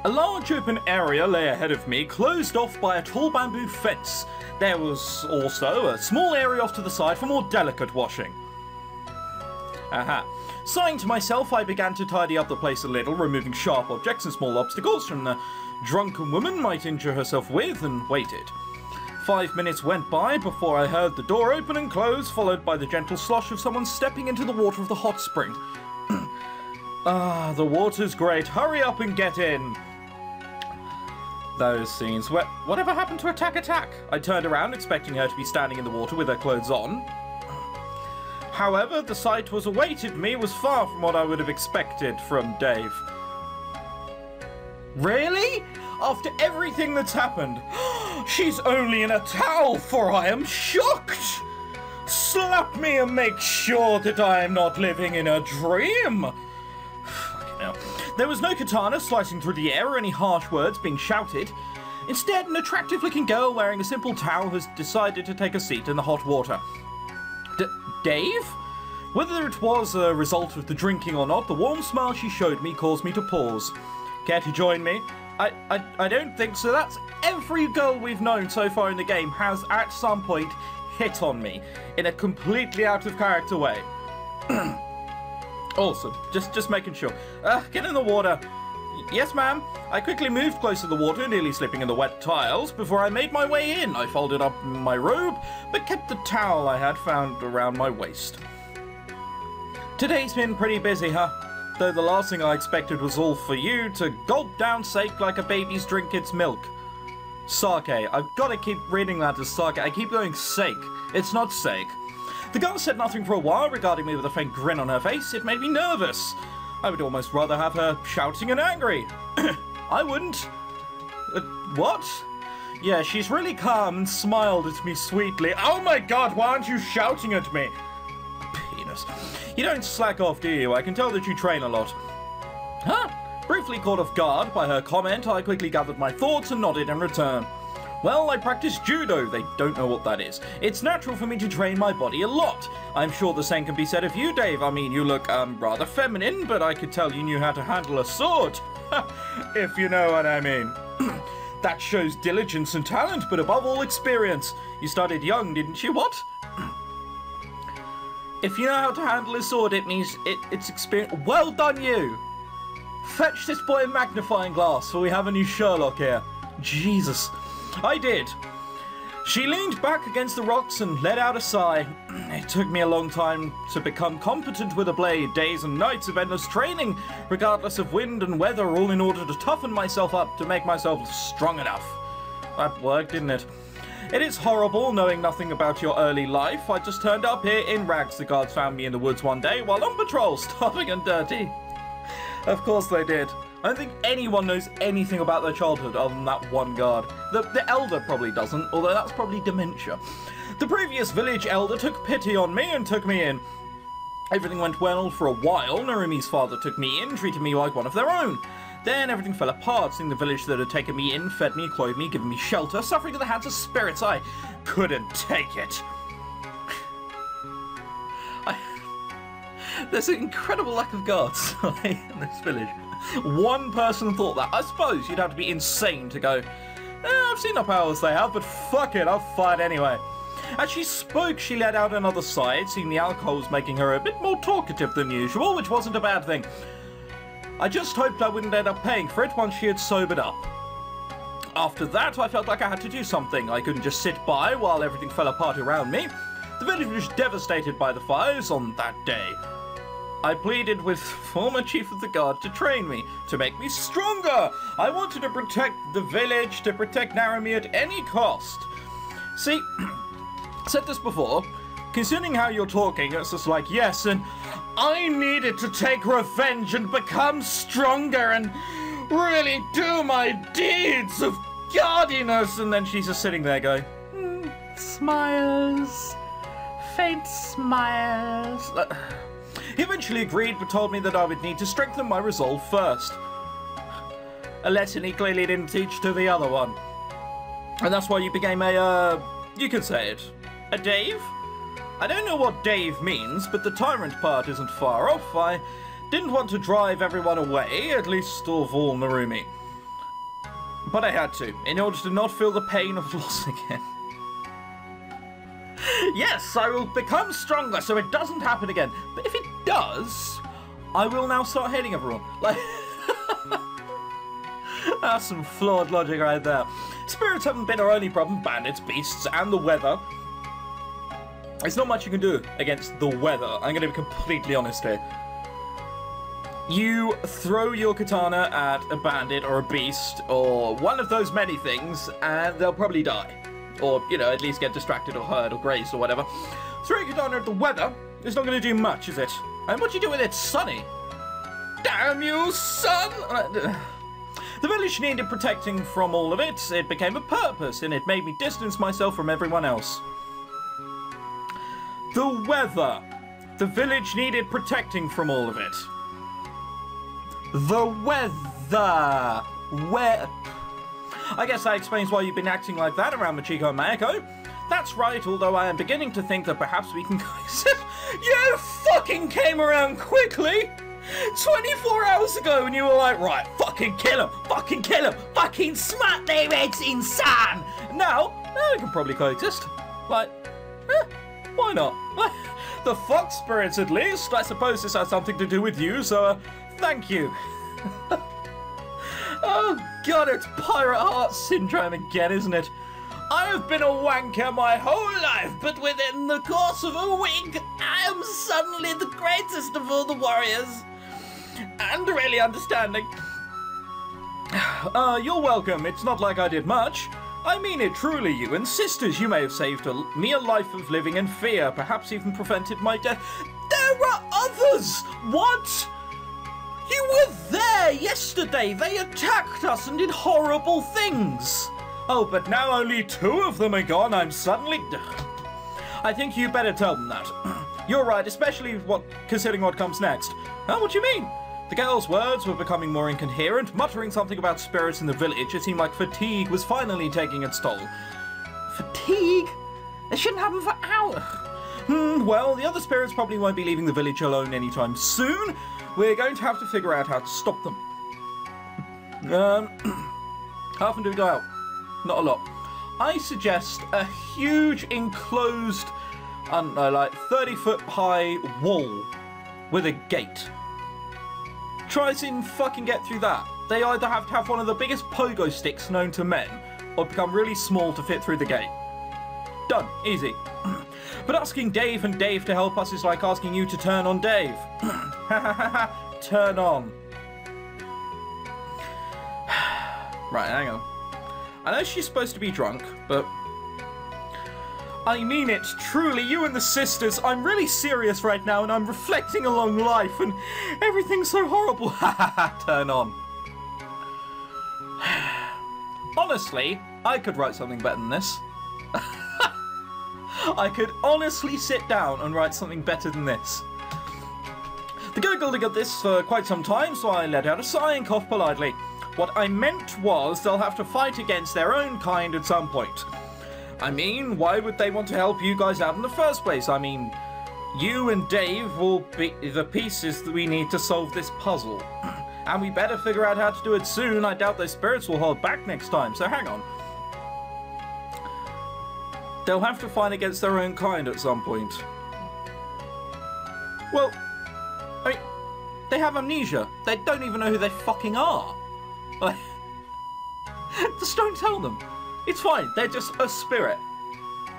A large open area lay ahead of me, closed off by a tall bamboo fence. There was also a small area off to the side for more delicate washing. Aha. Sighing to myself, I began to tidy up the place a little, removing sharp objects and small obstacles from the drunken woman might injure herself with, and waited. 5 minutes went by before I heard the door open and close, followed by the gentle slosh of someone stepping into the water of the hot spring. Ah, the water's great. Hurry up and get in. Those scenes. Whatever happened to attack? I turned around, expecting her to be standing in the water with her clothes on. However, the sight was awaited me was far from what I would have expected from Dave. Really? After everything that's happened? She's only in a towel, for I am shocked. Slap me and make sure that I am not living in a dream. Fucking hell. There was no katana slicing through the air or any harsh words being shouted. Instead, an attractive-looking girl wearing a simple towel has decided to take a seat in the hot water. Dave? Whether it was a result of the drinking or not, the warm smile she showed me caused me to pause. Care to join me? I don't think so. That's every girl we've known so far in the game has at some point hit on me in a completely out of character way. Awesome. Just making sure. Get in the water. Yes, ma'am. I quickly moved close to the water, nearly slipping in the wet tiles. Before I made my way in, I folded up my robe, but kept the towel I had found around my waist. Today's been pretty busy, huh? Though the last thing I expected was all for you to gulp down sake like a baby's drink its milk. Sake. I've got to keep reading that as sake. I keep going sake. It's not sake. The girl said nothing for a while, regarding me with a faint grin on her face. It made me nervous. I would almost rather have her shouting and angry. I wouldn't. What? Yeah, she's really calm and smiled at me sweetly. Oh my god, why aren't you shouting at me? Penis. You don't slack off, do you? I can tell that you train a lot. Huh? Briefly caught off guard by her comment, I quickly gathered my thoughts and nodded in return. Well, I practice judo. They don't know what that is. It's natural for me to train my body a lot. I'm sure the same can be said of you, Dave. I mean, you look, rather feminine, but I could tell you knew how to handle a sword. If you know what I mean. That shows diligence and talent, but above all, experience. You started young, didn't you? What? If you know how to handle a sword, it means it's experience. Well done, you! Fetch this boy a magnifying glass, for we have a new Sherlock here. Jesus. I did. She leaned back against the rocks and let out a sigh. It took me a long time to become competent with a blade, days and nights of endless training, regardless of wind and weather, all in order to toughen myself up to make myself strong enough. That worked, didn't it? It is horrible knowing nothing about your early life. I just turned up here in rags. The guards found me in the woods one day while on patrol, starving and dirty. Of course they did. I don't think anyone knows anything about their childhood other than that one guard. The elder probably doesn't, although that's probably dementia. The previous village elder took pity on me and took me in. Everything went well for a while. Narumi's father took me in, treated me like one of their own. Then everything fell apart, seeing the village that had taken me in, fed me, clothed me, given me shelter, suffering at the hands of spirits. I couldn't take it. There's an incredible lack of guards in this village. One person thought that. I suppose you'd have to be insane to go, I've seen the powers they have, but fuck it, I'll fight anyway. As she spoke, she let out another sigh, seeing the alcohol was making her a bit more talkative than usual, which wasn't a bad thing. I just hoped I wouldn't end up paying for it once she had sobered up. After that, I felt like I had to do something. I couldn't just sit by while everything fell apart around me. The village was devastated by the fires on that day. I pleaded with former chief of the guard to train me, to make me stronger. I wanted to protect the village, to protect Narumi at any cost. See, said this before, considering how you're talking, it's just like, yes, and I needed to take revenge and become stronger and really do my deeds of godliness. And then she's just sitting there going, smiles, faint smiles. He eventually agreed, but told me that I would need to strengthen my resolve first. A lesson he clearly didn't teach to the other one. And that's why you became a, you could say it, a Dave? I don't know what Dave means, but the tyrant part isn't far off. I didn't want to drive everyone away, at least of all Narumi. But I had to, in order to not feel the pain of loss again. Yes, I will become stronger so it doesn't happen again. But if it does, I will now start hating everyone. Like, that's some flawed logic right there. Spirits haven't been our only problem. Bandits, beasts, and the weather. There's not much you can do against the weather. I'm going to be completely honest here. You throw your katana at a bandit or a beast or one of those many things, and they'll probably die. Or, you know, at least get distracted or hurt or grazed or whatever. Throwing your katana at the weather is not going to do much, is it? And what do you do with it, Sonny? Damn you, son! The village needed protecting from all of it. It became a purpose, and it made me distance myself from everyone else. The weather. The village needed protecting from all of it. The weather. I guess that explains why you've been acting like that around Machiko and Mayako. That's right, although I am beginning to think that perhaps we can coexist. You fucking came around quickly! 24 hours ago and you were like, right, fucking kill him, fucking smack their heads insane! Now, we can probably coexist. Like, why not? The fox spirits at least. I suppose this has something to do with you, so thank you. Oh god, it's Pirate Heart Syndrome again, isn't it? I have been a wanker my whole life, but within the course of a week, I am suddenly the greatest of all the warriors. And really understanding. You're welcome. It's not like I did much. I mean it truly, you and sisters. You may have saved me a life of living in fear, perhaps even prevented my death. There were others! What? You were there yesterday. They attacked us and did horrible things. Oh, but now only 2 of them are gone. I'm suddenly... I think you better tell them that. You're right, especially considering what comes next. Huh, what do you mean? The girl's words were becoming more incoherent, muttering something about spirits in the village. It seemed like fatigue was finally taking its toll. Fatigue? It shouldn't happen for hours. Well, the other spirits probably won't be leaving the village alone anytime soon. We're going to have to figure out how to stop them. How often do we go out? Not a lot. I suggest a huge enclosed, I don't know, like 30-foot high wall with a gate. Try to fucking get through that. They either have to have one of the biggest pogo sticks known to men, or become really small to fit through the gate. Done. Easy. But asking Dave and Dave to help us is like asking you to turn on Dave. Turn on. Right, hang on. I know she's supposed to be drunk, but... I mean it, truly, you and the sisters. I'm really serious right now, and I'm reflecting along life, and everything's so horrible. Turn on. Honestly, I could write something better than this. I could honestly sit down and write something better than this. The girl giggled at this for quite some time, so I let out a sigh and coughed politely. What I meant was they'll have to fight against their own kind at some point. I mean, why would they want to help you guys out in the first place? I mean, you and Dave will be the pieces that we need to solve this puzzle. And we better figure out how to do it soon. I doubt those spirits will hold back next time, so hang on. They'll have to fight against their own kind at some point. Well, I mean, they have amnesia. They don't even know who they fucking are. Like, just don't tell them. It's fine, they're just a spirit.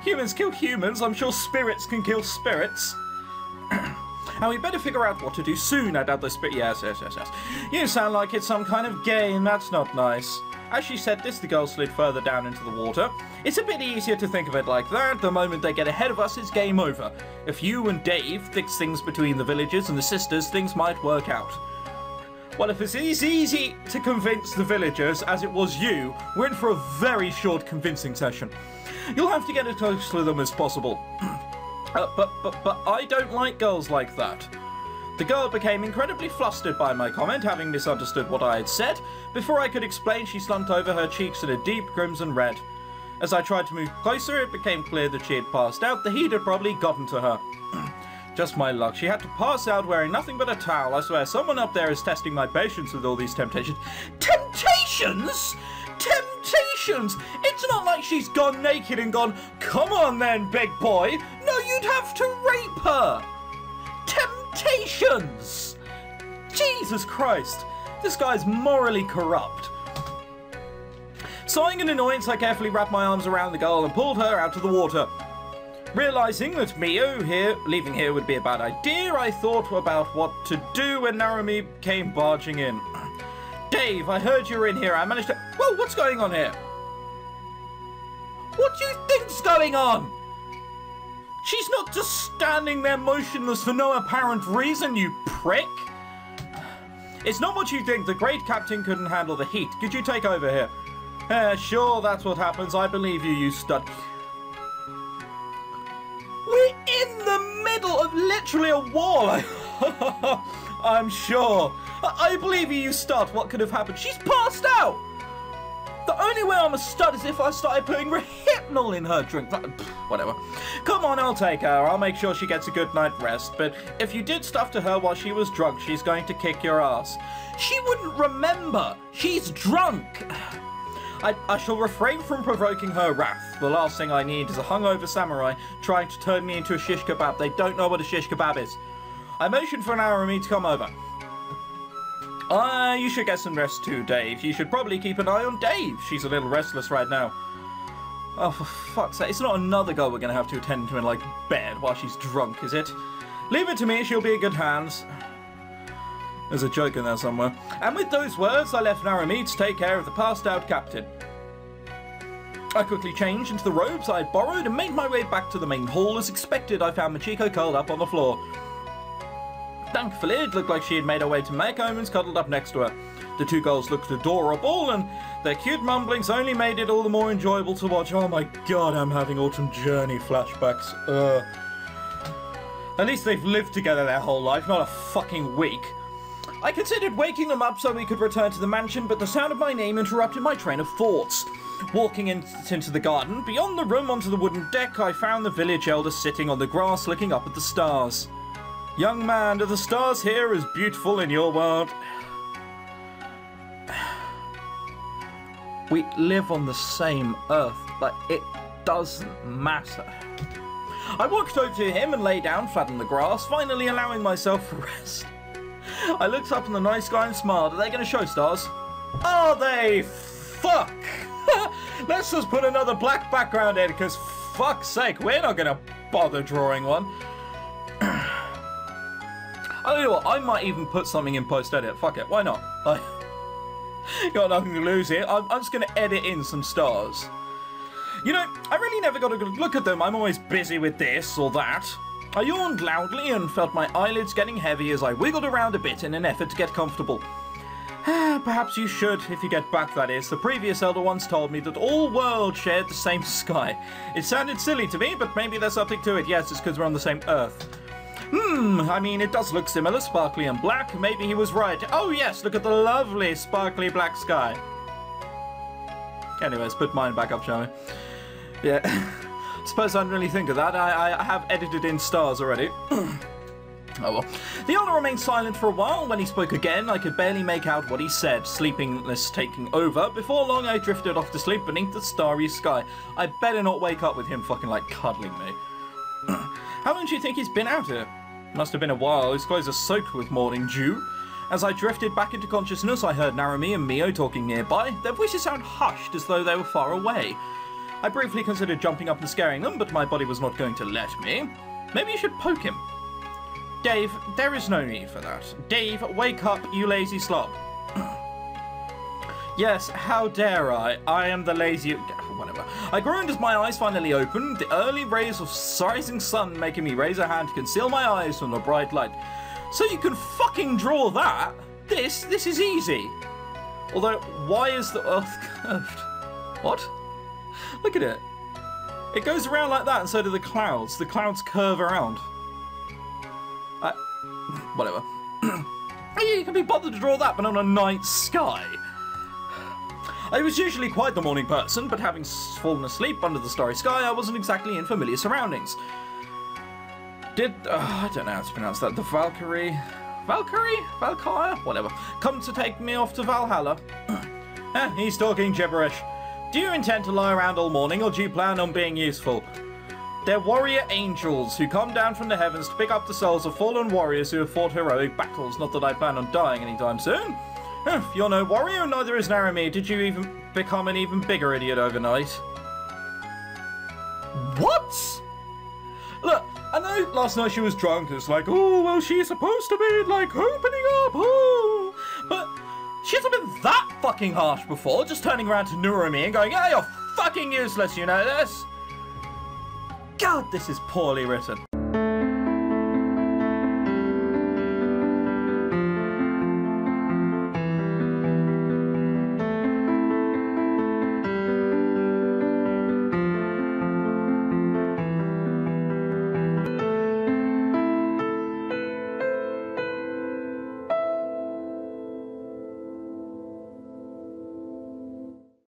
Humans kill humans, I'm sure spirits can kill spirits. And we better figure out what to do soon. I doubt those spirits. Yes. You sound like it's some kind of game, that's not nice. As she said this, the girl slid further down into the water. It's a bit easier to think of it like that. The moment they get ahead of us, it's game over. If you and Dave fix things between the villagers and the sisters, things might work out. Well, if it's as easy to convince the villagers as it was you, we're in for a very short convincing session. You'll have to get as close to them as possible. But I don't like girls like that. The girl became incredibly flustered by my comment, having misunderstood what I had said. Before I could explain, she slumped over, her cheeks in a deep crimson red. As I tried to move closer, it became clear that she had passed out. The heat had probably gotten to her. Just my luck. She had to pass out wearing nothing but a towel. I swear, someone up there is testing my patience with all these temptations. Temptations? temptations. It's not like she's gone naked and gone, come on then, big boy. No, you'd have to rape her. Temptations. Jesus Christ. This guy's morally corrupt. Sighing in annoyance, I carefully wrapped my arms around the girl and pulled her out of the water. Realising that leaving here would be a bad idea, I thought about what to do when Narumi came barging in. Dave, I heard you were in here. I managed to... Whoa, what's going on here? What do you think's going on? She's not just standing there motionless for no apparent reason, you prick. It's not what you think. The great captain couldn't handle the heat. Could you take over here? Sure, that's what happens. I believe you, you stud. We're in the middle of literally a war. I'm sure. I believe you, you stud. What could have happened? She's passed out. The only way I'm a stud is if I started putting Rehypnol in her drink. Whatever. Come on, I'll take her. I'll make sure she gets a good night rest. But if you did stuff to her while she was drunk, she's going to kick your ass. She wouldn't remember. She's drunk. I shall refrain from provoking her wrath. The last thing I need is a hungover samurai trying to turn me into a shish kebab. They don't know what a shish kebab is. I motioned for Narumi to come over. You should get some rest too, Dave. You should probably keep an eye on Dave. She's a little restless right now. Oh, for fuck's sake. It's not another girl we're going to have to attend to in, like, bed while she's drunk, is it? Leave it to me. She'll be in good hands. There's a joke in there somewhere. And with those words, I left Narumi to take care of the passed-out captain. I quickly changed into the robes I had borrowed and made my way back to the main hall. As expected, I found Machiko curled up on the floor. Thankfully, it looked like she had made her way to Mako and was cuddled up next to her. The two girls looked adorable, and their cute mumblings only made it all the more enjoyable to watch. Oh my god, I'm having Autumn Journey flashbacks. At least they've lived together their whole life, not a fucking week. I considered waking them up so we could return to the mansion, but the sound of my name interrupted my train of thoughts. Walking into the garden, beyond the room onto the wooden deck, I found the village elder sitting on the grass looking up at the stars. Young man, are the stars here as beautiful in your world? We live on the same earth, but it doesn't matter. I walked over to him and lay down flat on the grass, finally allowing myself a rest. I looked up in the night sky and smiled. Are they going to show stars? Are they? Fuck! Let's just put another black background in, because fuck's sake, we're not going to bother drawing one. I tell you what, I might even put something in post-edit. Fuck it, why not? Got nothing to lose here. I'm just going to edit in some stars. You know, I really never got a good look at them. I'm always busy with this or that. I yawned loudly and felt my eyelids getting heavy as I wiggled around a bit in an effort to get comfortable. Perhaps you should, if you get back, that is. The previous elder once told me that all worlds shared the same sky. It sounded silly to me, but maybe there's something to it. Yes, it's because we're on the same Earth. I mean, it does look similar, sparkly and black. Maybe he was right. Oh yes, look at the lovely sparkly black sky. Anyways, put mine back up, shall we? Yeah. Suppose I didn't really think of that. I have edited in stars already. Oh well. The elder remained silent for a while. When he spoke again, I could barely make out what he said, sleepiness taking over. Before long, I drifted off to sleep beneath the starry sky. I better not wake up with him fucking, like, cuddling me. How long do you think he's been out here? Must have been a while. His clothes are soaked with morning dew. As I drifted back into consciousness, I heard Narumi and Mio talking nearby. Their voices sound hushed, as though they were far away. I briefly considered jumping up and scaring them, but my body was not going to let me. Maybe you should poke him. Dave, there is no need for that. Dave, wake up, you lazy slob. Yes, how dare I? I am the lazy... Whatever. I groaned as my eyes finally opened, the early rays of rising sun making me raise a hand to conceal my eyes from the bright light. So you can fucking draw that? This is easy. Although, why is the earth curved? What? Look at it. It goes around like that, and so do the clouds. The clouds curve around. Whatever. You can be bothered to draw that, but on a night sky. I was usually quite the morning person, but having fallen asleep under the starry sky, I wasn't exactly in familiar surroundings. I don't know how to pronounce that, the Valkyrie? Valkyrie? Whatever. Come to take me off to Valhalla. He's talking gibberish. Do you intend to lie around all morning, or do you plan on being useful? They're warrior angels who come down from the heavens to pick up the souls of fallen warriors who have fought heroic battles. Not that I plan on dying anytime soon. If you're no warrior, neither is Naramir. Did you even become an even bigger idiot overnight? What? Look, I know last night she was drunk. It's like, oh, well, she's supposed to be, like, opening up. Oh. But she hasn't been that fucking harsh before, just turning around to Naramir and going, yeah, you're fucking useless, you know this? God, this is poorly written.